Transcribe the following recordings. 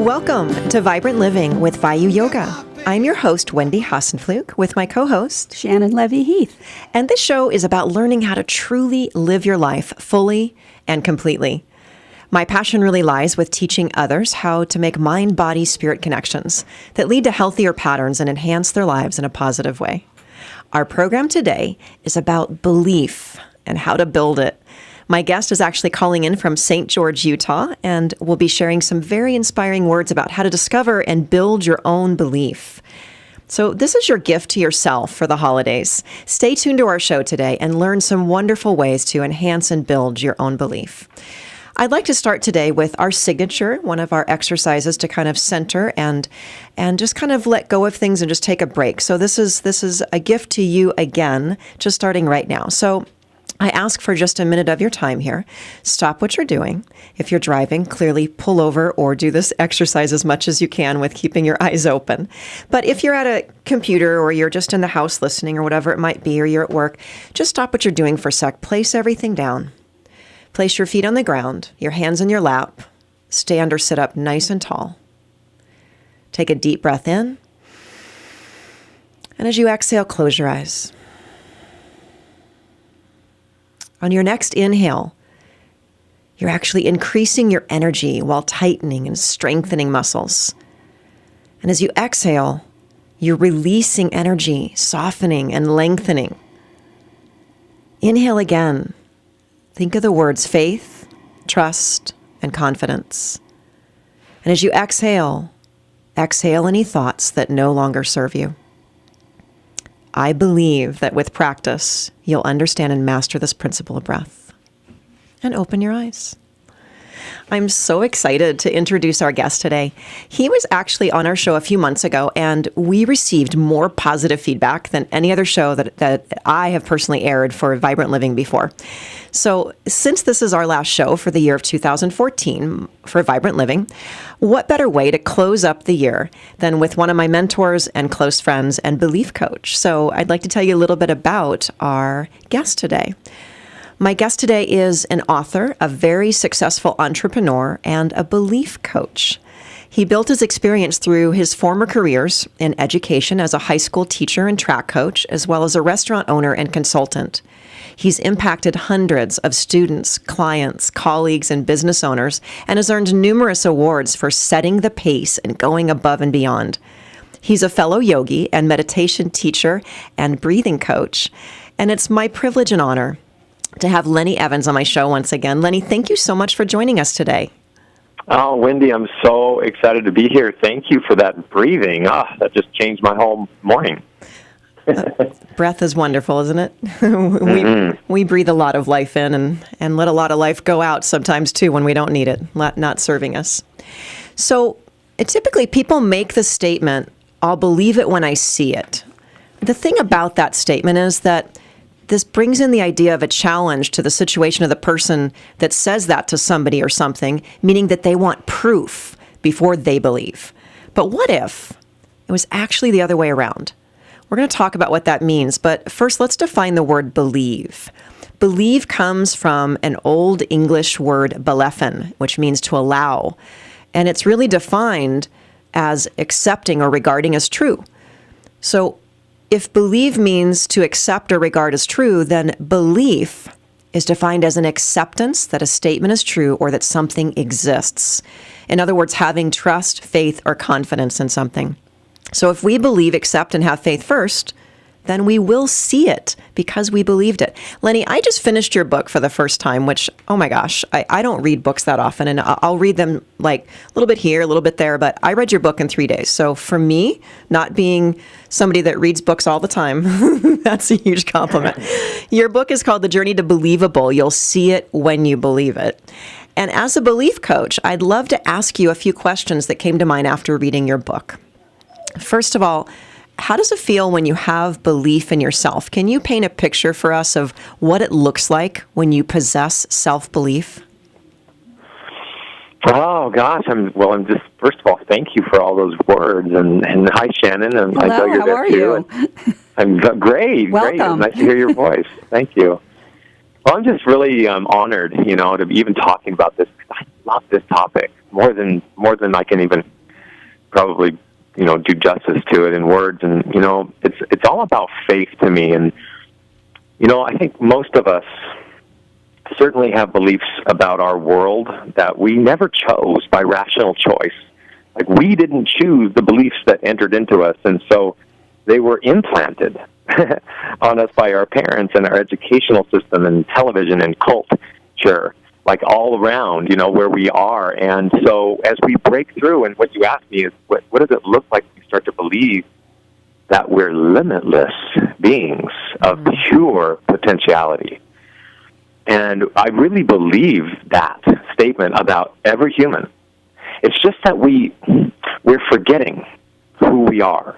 Welcome to Vibrant Living with Vayu Yoga. I'm your host, Wendy Hassenflug, with my co-host, Shannon Levy-Heath. And this show is about learning how to truly live your life fully and completely. My passion really lies with teaching others how to make mind, body, spirit connections that lead to healthier patterns and enhance their lives in a positive way. Our program today is about belief and how to build it. My guest is actually calling in from St. George, Utah, and will be sharing some very inspiring words about how to discover and build your own belief. So this is your gift to yourself for the holidays. Stay tuned to our show today and learn some wonderful ways to enhance and build your own belief. I'd like to start today with our signature, one of our exercises to kind of center and just kind of let go of things and just take a break. So this is a gift to you again, just starting right now. So I ask for just a minute of your time here. Stop what you're doing. If you're driving, clearly pull over or do this exercise as much as you can with keeping your eyes open. But if you're at a computer or you're just in the house listening or whatever it might be, or you're at work, just stop what you're doing for a sec. Place everything down. Place your feet on the ground, your hands in your lap. Stand or sit up nice and tall. Take a deep breath in. And as you exhale, close your eyes. On your next inhale, you're actually increasing your energy while tightening and strengthening muscles. And as you exhale, you're releasing energy, softening and lengthening. Inhale again. Think of the words faith, trust, and confidence. And as you exhale any thoughts that no longer serve you. I believe that with practice, you'll understand and master this principle of breath. And open your eyes. I'm so excited to introduce our guest today. He was actually on our show a few months ago, and we received more positive feedback than any other show that I have personally aired for Vibrant Living before. So since this is our last show for the year of 2014 for Vibrant Living, what better way to close up the year than with one of my mentors and close friends and belief coach? So I'd like to tell you a little bit about our guest today. My guest today is an author, a very successful entrepreneur, and a belief coach. He built his experience through his former careers in education as a high school teacher and track coach, as well as a restaurant owner and consultant. He's impacted hundreds of students, clients, colleagues, and business owners, and has earned numerous awards for setting the pace and going above and beyond. He's a fellow yogi and meditation teacher and breathing coach, and it's my privilege and honor to have Lenny Evans on my show once again. Lenny, thank you so much for joining us today. Oh, Wendy, I'm so excited to be here. Thank you for that breathing. That just changed my whole morning. Breath is wonderful, isn't it? We breathe a lot of life in and let a lot of life go out sometimes too when we don't need it, not serving us. So typically people make the statement, I'll believe it when I see it. The thing about that statement is that this brings in the idea of a challenge to the situation of the person that says that to somebody or something, meaning that they want proof before they believe. But what if it was actually the other way around? We're going to talk about what that means, but first let's define the word believe. Believe comes from an old English word, belephen, which means to allow, and it's really defined as accepting or regarding as true. So if believe means to accept or regard as true, then belief is defined as an acceptance that a statement is true or that something exists. In other words, having trust, faith, or confidence in something. So if we believe, accept, and have faith first, then we will see it because we believed it. Lenny, I just finished your book for the first time, which, oh my gosh, I don't read books that often, and I'll read them like a little bit here, a little bit there, but I read your book in 3 days. So for me, not being somebody that reads books all the time, that's a huge compliment. Your book is called The Journey to Believable. You'll see it when you believe it. And as a belief coach, I'd love to ask you a few questions that came to mind after reading your book. First of all, how does it feel when you have belief in yourself? Can you paint a picture for us of what it looks like when you possess self-belief? Oh, gosh. I'm just, first of all, thank you for all those words. And hi, Shannon. And hello, I know you're how there are too. you? I'm great. Welcome. Great. Nice to hear your voice. Thank you. Well, I'm just really honored, to be even talking about this. I love this topic. more than I can even probably, do justice to it in words. And, it's all about faith to me. And, I think most of us certainly have beliefs about our world that we never chose by rational choice. Like, we didn't choose the beliefs that entered into us, and so they were implanted on us by our parents and our educational system and television and culture, like all around, where we are. And so as we break through, and what you asked me is, what does it look like when we start to believe that we're limitless beings of pure potentiality? And I really believe that statement about every human. It's just that we're forgetting who we are.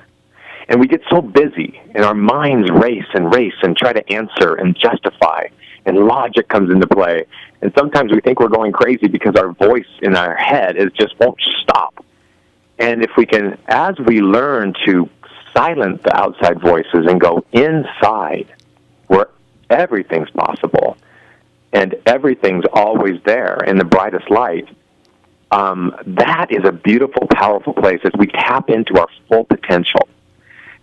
And we get so busy, and our minds race and try to answer and justify, and logic comes into play. And sometimes we think we're going crazy because our voice in our head just won't stop. And if we can, as we learn to silence the outside voices and go inside, where everything's possible and everything's always there in the brightest light, that is a beautiful, powerful place as we tap into our full potential.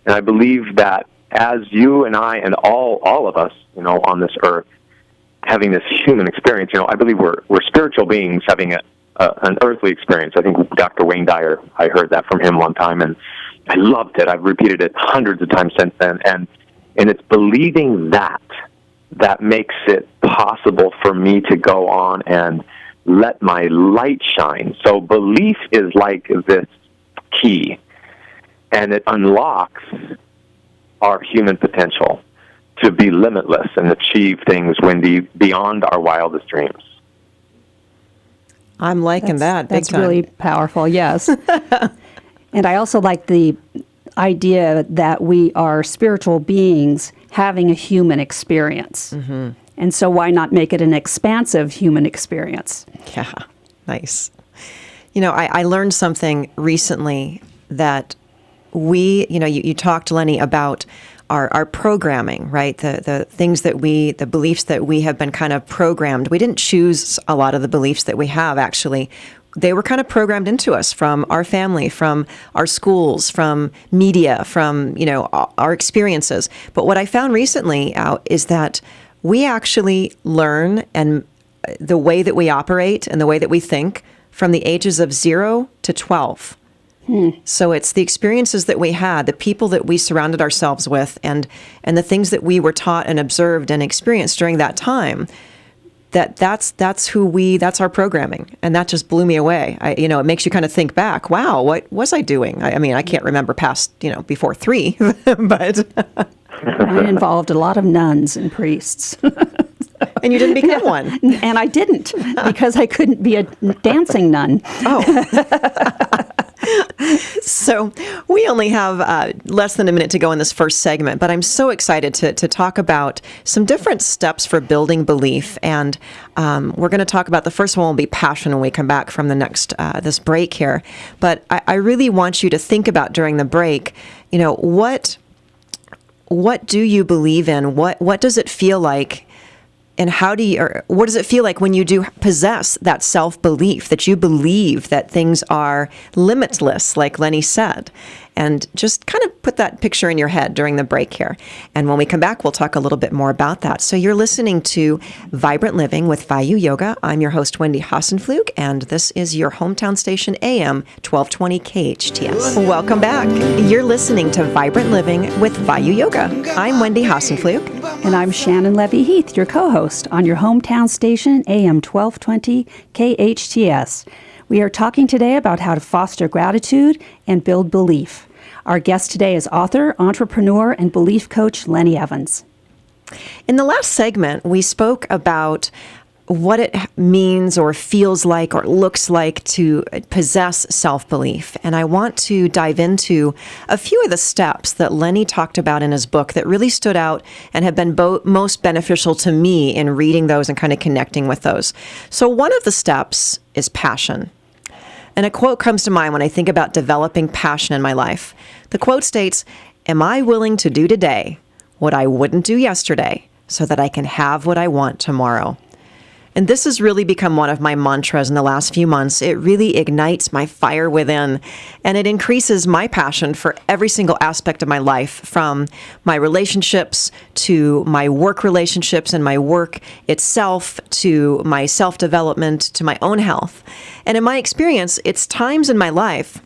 And I believe that as you and I and all of us, on this earth, having this human experience, I believe we're spiritual beings having an earthly experience. I think Dr. Wayne Dyer, I heard that from him one time, and I loved it. I've repeated it hundreds of times since then. And it's believing that makes it possible for me to go on and let my light shine. So belief is like this key, and it unlocks our human potential to be limitless and achieve things, Wendy, beyond our wildest dreams. I'm liking that. Big That's time. really powerful, yes. And I also like the idea that we are spiritual beings having a human experience. Mm-hmm. And so why not make it an expansive human experience? Yeah, nice. I learned something recently that you talked, Lenny, about our programming, right? The things that the beliefs that we have been kind of programmed. We didn't choose a lot of the beliefs that we have, actually. They were kind of programmed into us from our family, from our schools, from media, from, our experiences. But what I found recently out is that we actually learn and the way that we operate and the way that we think from the ages of 0 to 12. So it's the experiences that we had, the people that we surrounded ourselves with, and the things that we were taught and observed and experienced during that time. That's our programming, and that just blew me away. It makes you kind of think back. Wow, what was I doing? I can't remember past before 3, but I involved a lot of nuns and priests. And you didn't become one. And I didn't, because I couldn't be a dancing nun. Oh. So we only have less than a minute to go in this first segment, but I'm so excited to talk about some different steps for building belief. And we're going to talk about, the first one will be passion when we come back from the next this break here. But I really want you to think about during the break, what do you believe in? What does it feel like? And what does it feel like when you do possess that self-belief, that you believe that things are limitless, like Lenny said? And just kind of put that picture in your head during the break here. And when we come back, we'll talk a little bit more about that. So you're listening to Vibrant Living with Vayu Yoga. I'm your host, Wendy Hassenflug, and this is your hometown station, AM 1220 KHTS. Welcome back. You're listening to Vibrant Living with Vayu Yoga. I'm Wendy Hassenflug. And I'm Shannon Levy-Heath, your co-host on your hometown station, AM 1220 KHTS. We are talking today about how to foster gratitude and build belief. Our guest today is author, entrepreneur, and belief coach Lenny Evans. In the last segment, we spoke about what it means or feels like or looks like to possess self-belief. And I want to dive into a few of the steps that Lenny talked about in his book that really stood out and have been most beneficial to me in reading those and kind of connecting with those. So one of the steps is passion. And a quote comes to mind when I think about developing passion in my life. The quote states, "Am I willing to do today what I wouldn't do yesterday so that I can have what I want tomorrow?" And this has really become one of my mantras in the last few months. It really ignites my fire within, and it increases my passion for every single aspect of my life, from my relationships to my work relationships and my work itself, to my self-development, to my own health. And in my experience, it's times in my life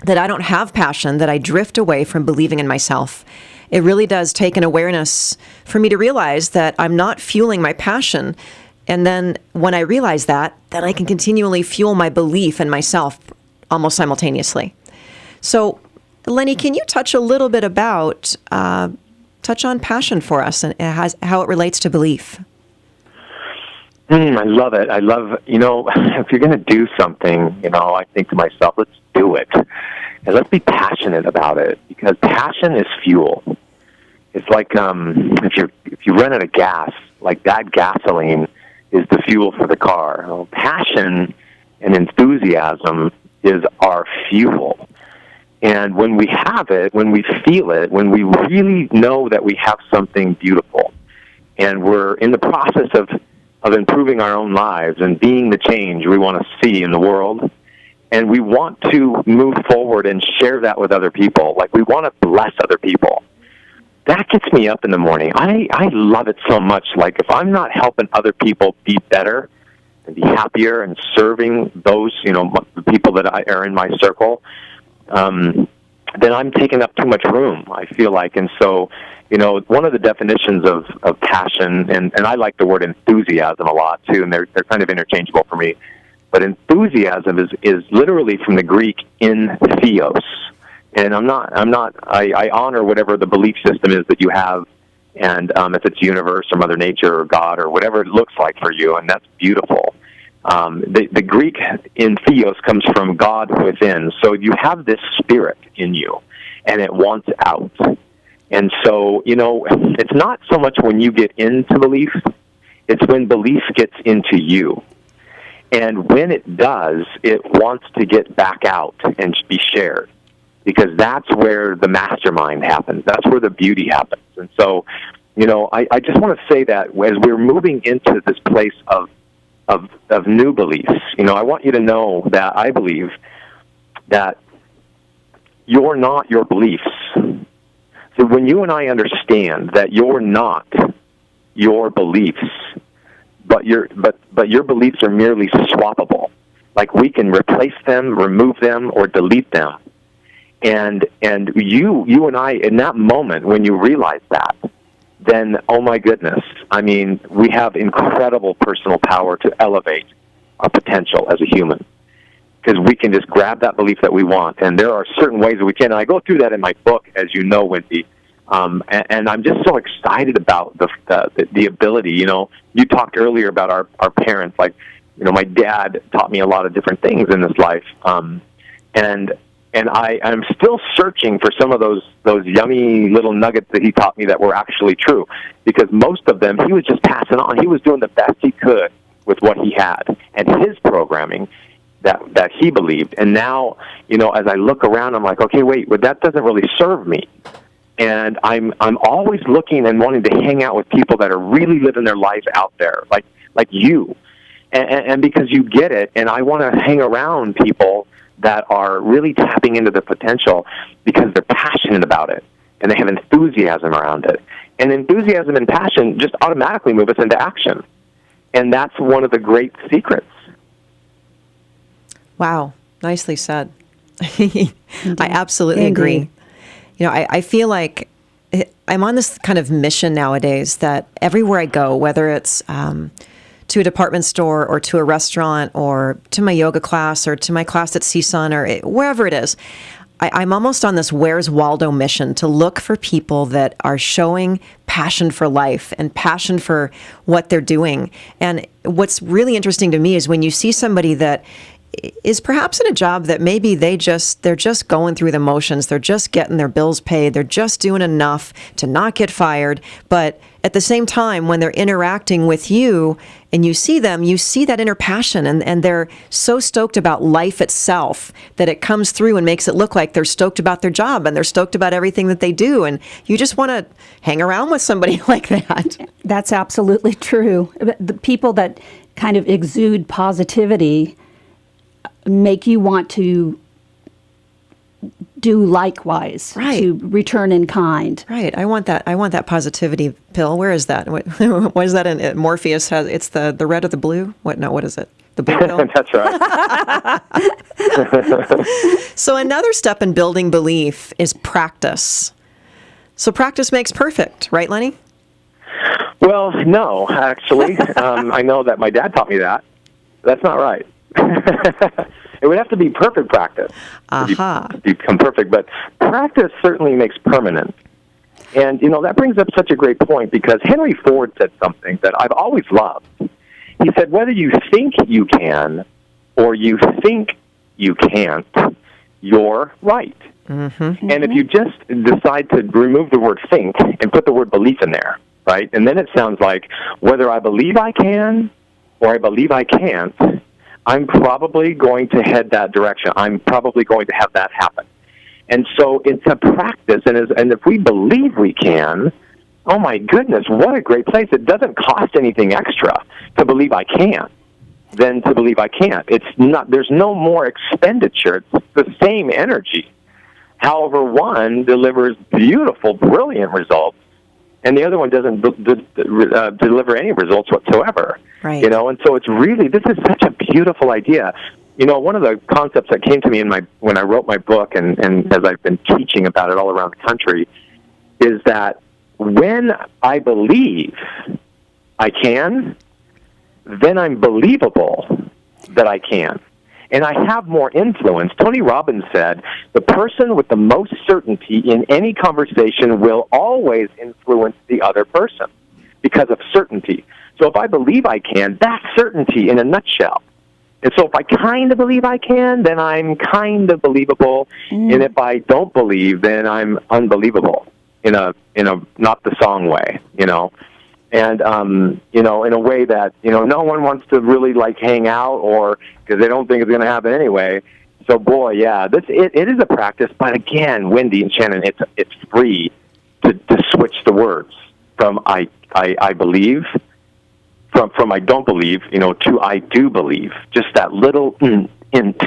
that I don't have passion, that I drift away from believing in myself. It really does take an awareness for me to realize that I'm not fueling my passion. And then when I realize that, then I can continually fuel my belief in myself almost simultaneously. So, Lenny, can you touch a little bit about, touch on passion for us and how it relates to belief? I love it. I love, if you're going to do something, I think to myself, let's do it. And let's be passionate about it, because passion is fuel. It's like if you run out of gas, like that gasoline is the fuel for the car. Well, passion and enthusiasm is our fuel. And when we have it, when we feel it, when we really know that we have something beautiful, and we're in the process of improving our own lives and being the change we want to see in the world, and we want to move forward and share that with other people, like we want to bless other people, that gets me up in the morning. I love it so much. Like, if I'm not helping other people be better and be happier and serving those, the people that are in my circle, then I'm taking up too much room, I feel like. And so, one of the definitions of passion, and I like the word enthusiasm a lot too, and they're kind of interchangeable for me. But enthusiasm is literally from the Greek in theos. And I honor whatever the belief system is that you have, and if it's universe or Mother Nature or God or whatever it looks like for you, and that's beautiful. The Greek in theos comes from God within. So you have this spirit in you, and it wants out. And so, it's not so much when you get into belief, it's when belief gets into you. And when it does, it wants to get back out and be shared, because that's where the mastermind happens. That's where the beauty happens. And so, I just want to say that as we're moving into this place of new beliefs, I want you to know that I believe that you're not your beliefs. So when you and I understand that you're not your beliefs, but your beliefs are merely swappable, like we can replace them, remove them, or delete them. And you and I, in that moment, when you realize that, then, oh my goodness, I mean, we have incredible personal power to elevate our potential as a human, because we can just grab that belief that we want. And there are certain ways that we can. And I go through that in my book, as you know, Wendy. And I'm just so excited about the ability. You talked earlier about our parents. Like, my dad taught me a lot of different things in this life. And I'm still searching for some of those yummy little nuggets that he taught me that were actually true, because most of them he was just passing on. He was doing the best he could with what he had and his programming that he believed. And now, as I look around, I'm like, okay, wait, but that doesn't really serve me. And I'm always looking and wanting to hang out with people that are really living their life out there, like you, and because you get it. And I want to hang around people that are really tapping into their potential because they're passionate about it and they have enthusiasm around it. And enthusiasm and passion just automatically move us into action. And that's one of the great secrets. Wow. Nicely said. I absolutely agree. I feel like I'm on this kind of mission nowadays that everywhere I go, whether it's to a department store or to a restaurant or to my yoga class or to my class at CSUN or wherever it is, I'm almost on this Where's Waldo mission to look for people that are showing passion for life and passion for what they're doing. And what's really interesting to me is when you see somebody that is perhaps in a job that maybe they're just going through the motions. They're just getting their bills paid. They're just doing enough to not get fired. But at the same time, when they're interacting with you and you see them, you see that inner passion, and they're so stoked about life itself that it comes through and makes it look like they're stoked about their job and they're stoked about everything that they do. And you just want to hang around with somebody like that. That's absolutely true. The people that kind of exude positivity make you want to do likewise, right, to return in kind. Right. I want that positivity pill. Where is that? What is that in Morpheus? It's the red or the blue? What is it? The blue pill? That's right. So another step in building belief is practice. So practice makes perfect, right, Lenny? Well, no, actually. I know that my dad taught me that. That's not right. It would have to be perfect practice to become perfect, but practice certainly makes permanent. And, that brings up such a great point, because Henry Ford said something that I've always loved. He said, whether you think you can or you think you can't, you're right. Mm-hmm. And if you just decide to remove the word think and put the word belief in there, right, and then it sounds like whether I believe I can or I believe I can't, I'm probably going to head that direction. I'm probably going to have that happen. And so it's a practice, and if we believe we can, oh my goodness, what a great place. It doesn't cost anything extra to believe I can than to believe I can't. There's no more expenditure. It's the same energy. However, one delivers beautiful, brilliant results, and the other one doesn't deliver any results whatsoever. Right. And so this is such a beautiful idea. One of the concepts that came to me when I wrote my book, and as I've been teaching about it all around the country, is that when I believe I can, then I'm believable that I can. And I have more influence. Tony Robbins said, the person with the most certainty in any conversation will always influence the other person because of certainty. So if I believe I can, that's certainty in a nutshell. And so if I kind of believe I can, then I'm kind of believable. And if I don't believe, then I'm unbelievable in a not the song way, And, in a way that, no one wants to really, hang out, or because they don't think it's going to happen anyway. So, boy, yeah, it is a practice. But, again, Wendy and Shannon, it's free to switch the words from I believe, from I don't believe, to I do believe. Just that little int.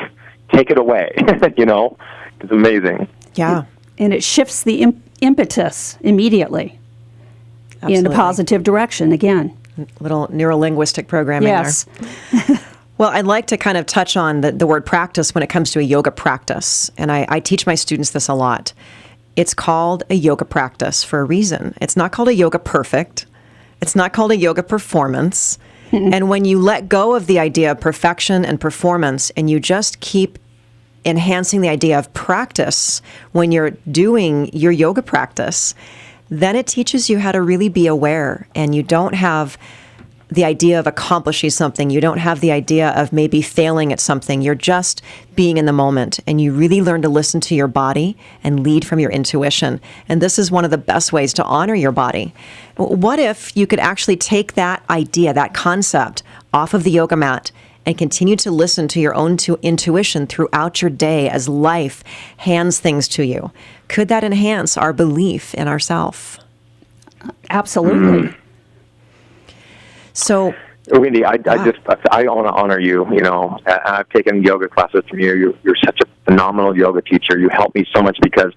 Take it away, It's amazing. Yeah. And it shifts the impetus immediately. Absolutely. In a positive direction again. Little neurolinguistic programming yes. there. Well, I'd like to kind of touch on the word practice when it comes to a yoga practice. And I teach my students this a lot. It's called a yoga practice for a reason. It's not called a yoga perfect. It's not called a yoga performance. And when you let go of the idea of perfection and performance, and you just keep enhancing the idea of practice when you're doing your yoga practice, then it teaches you how to really be aware, and you don't have the idea of accomplishing something. You don't have the idea of maybe failing at something. You're just being in the moment, and you really learn to listen to your body and lead from your intuition. And this is one of the best ways to honor your body. What if you could actually take that idea, that concept, off of the yoga mat and continue to listen to your own intuition throughout your day as life hands things to you? Could that enhance our belief in ourselves? Absolutely. So, Wendy, I want to honor you. I've taken yoga classes from you. You're such a phenomenal yoga teacher. You help me so much, because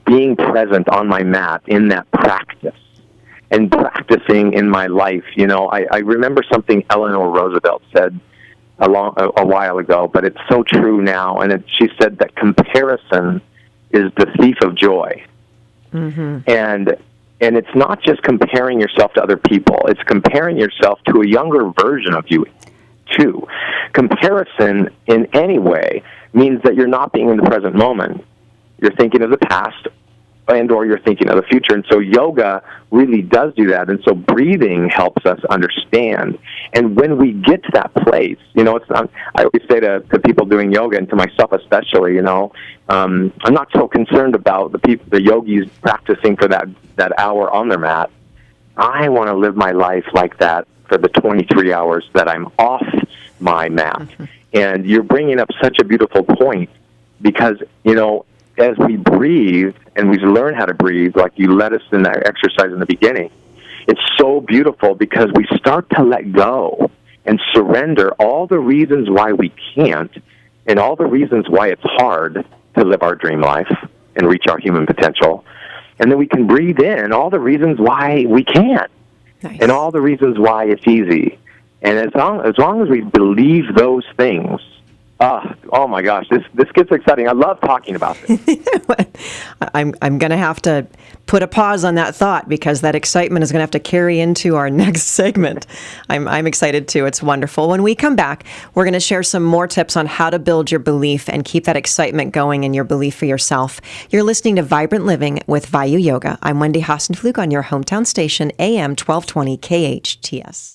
being present on my mat in that practice and practicing in my life, I remember something Eleanor Roosevelt said a while ago, but it's so true now. And she said that comparison is the thief of joy. Mm-hmm. And it's not just comparing yourself to other people. It's comparing yourself to a younger version of you, too. Comparison in any way means that you're not being in the present moment. You're thinking of the past and or you're thinking of the future. And so yoga really does do that. And so breathing helps us understand. And when we get to that place, I always say to people doing yoga, and to myself especially, I'm not so concerned about the yogis practicing for that hour on their mat. I want to live my life like that for the 23 hours that I'm off my mat. Mm-hmm. And you're bringing up such a beautiful point, because, as we breathe and we learn how to breathe, like you led us in that exercise in the beginning, it's so beautiful because we start to let go and surrender all the reasons why we can't and all the reasons why it's hard to live our dream life and reach our human potential. And then we can breathe in all the reasons why we can't. Nice. And all the reasons why it's easy. And as long as we believe those things, oh my gosh, this gets exciting. I love talking about this. I'm going to have to put a pause on that thought, because that excitement is going to have to carry into our next segment. I'm excited too. It's wonderful. When we come back, we're going to share some more tips on how to build your belief and keep that excitement going in your belief for yourself. You're listening to Vibrant Living with Vayu Yoga. I'm Wendy Hasenflug on your hometown station, AM 1220 KHTS.